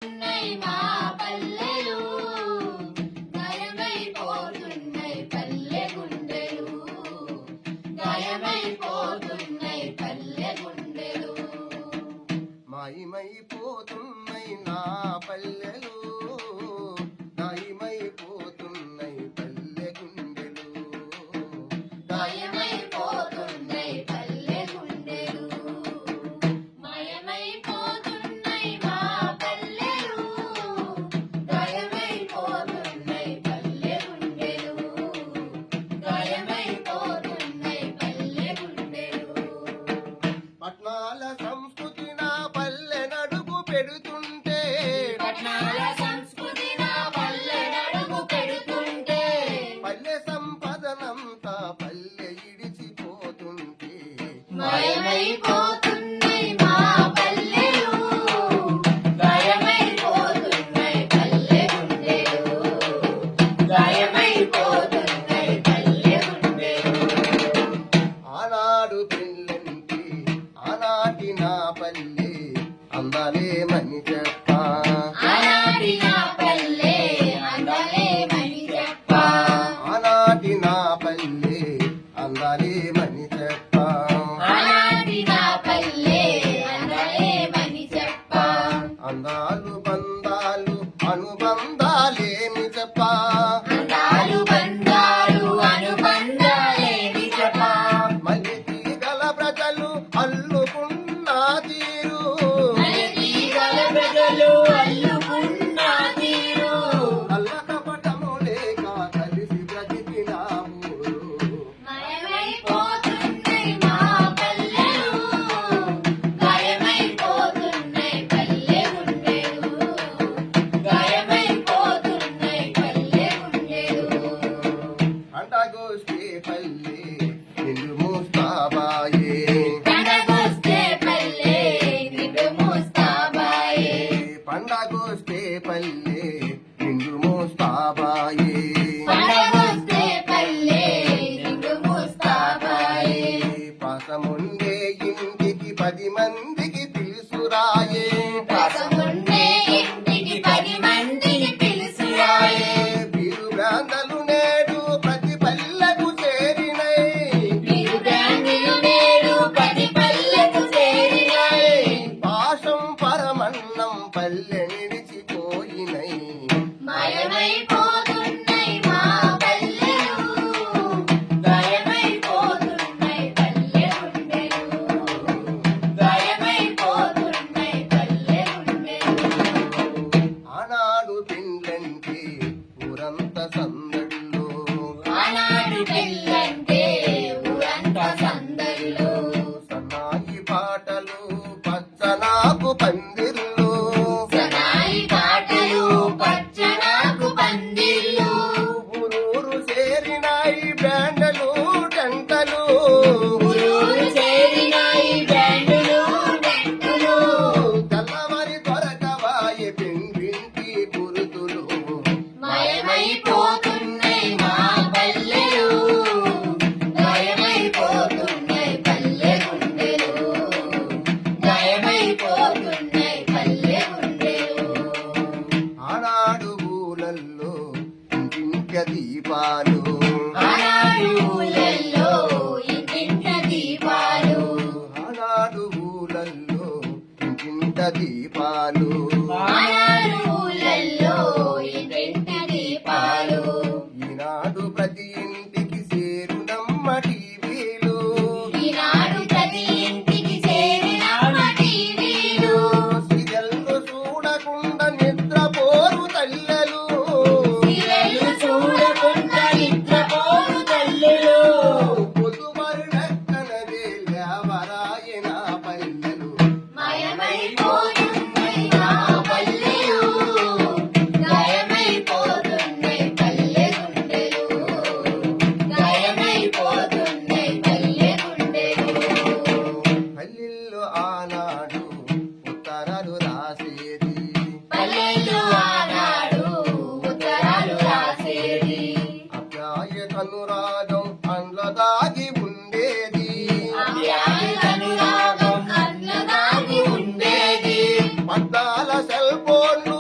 ఉన్నాయి మా పల్లెలు, గాయమైపోతున్నాయి పల్లె గుండెలు, గాయమైపోతున్నాయి పల్లె గుండెలు. మాయమైపోతున్నాయి నా పల్లెలు, గాయమైపోతున్నాయి పల్లె గుండెలు, గాయమైపోతున్నాయి పల్లె గుండెలు. మాయమైపోతున్నాయి మా పల్లెలు, గాయమైపోతున్నాయి పల్లె గుండెలు, గాయమైపోతున్నాయి పల్లె గుండెలు. పట్నాల సంస్కృతి నా పల్లె నడుగు పెడుతుంటే, పట్నాల సంస్కృతి నా పల్లె నడుగు పెడుతుంటే, పల్లె సంపదనంతా పల్లె ఇడిచిపోతుంటే, మాయమైపోతున్నాయి మా పల్లెలు, గాయమైపోతున్నాయి పల్లె గుండెలు, గాయమైపోతున్నాయి పల్లె గుండెలు. ఆనాడు పెళ్ళంటి ఆనాటి నా పల్లె అందాలేమని చెప్పా, ఆనాటి నా పల్లె అందలేమని చెప్పా, ఆనాటి నా పల్లె అందాలేమని చెప్పా, ఆనాటి నా పల్లె అందలేమని చెప్పా. అందాలు బంధాలు అనుబంధాలేమి చెప్పా, అందాలు బంధాలు అనుబంధాలేమి చెప్పా. మళ్ళీ తీగల ప్రజలు అల్లుకున్న తీరు, తీగల ప్రజలు అల్లుకున్న తీరు, అల్లకపటము లేక కలిసి బ్రతికిన ఊరు. మాయమైపోతున్నాయి మా పల్లెలు, గాయమైపోతున్నాయి పల్లె గుండెలు, గాయమైపోతున్నాయి పల్లె గుండెలు. పండగొస్తే పల్లె నిన్ను మూస్తాబాయే, పండగొస్తే పల్లె నిండు మోస్తాబాయే, పండగొస్తే పల్లె నిన్ను మోస్తాబాయే, పండగొస్తే పల్లె నిండు మోస్తాబాయే. పాసముండే ఇంటికి 10 మందికి పిలుసురాయే, పాసముండే ఇంటికి 10 మందిని పిలుసురాయే, వీరు బ్రాందలు నేడు ప్రతి పల్లెకు చేరినై, మీరు బ్రాండ్లు నేడు 10 పల్లెకు చేరినాయి. పాశం పరమన్నం పల్లె నిలిచిపోయినై, మాయమైపోతున్నాయి మా పల్లెలు, గాయమైపోతున్నాయి పల్లె గుండెలు, గాయమైపోతున్నాయి పల్లె గుండెలు. ఆనాడు పిండంటే ఊరంత సందడిలో, ఆనాడు పెళ్ళంటే ఊరంతా సందడిలో, సన్నాయి పాటలు పచ్చనాకు పందిర్లు, సనాయి కోళ్ళు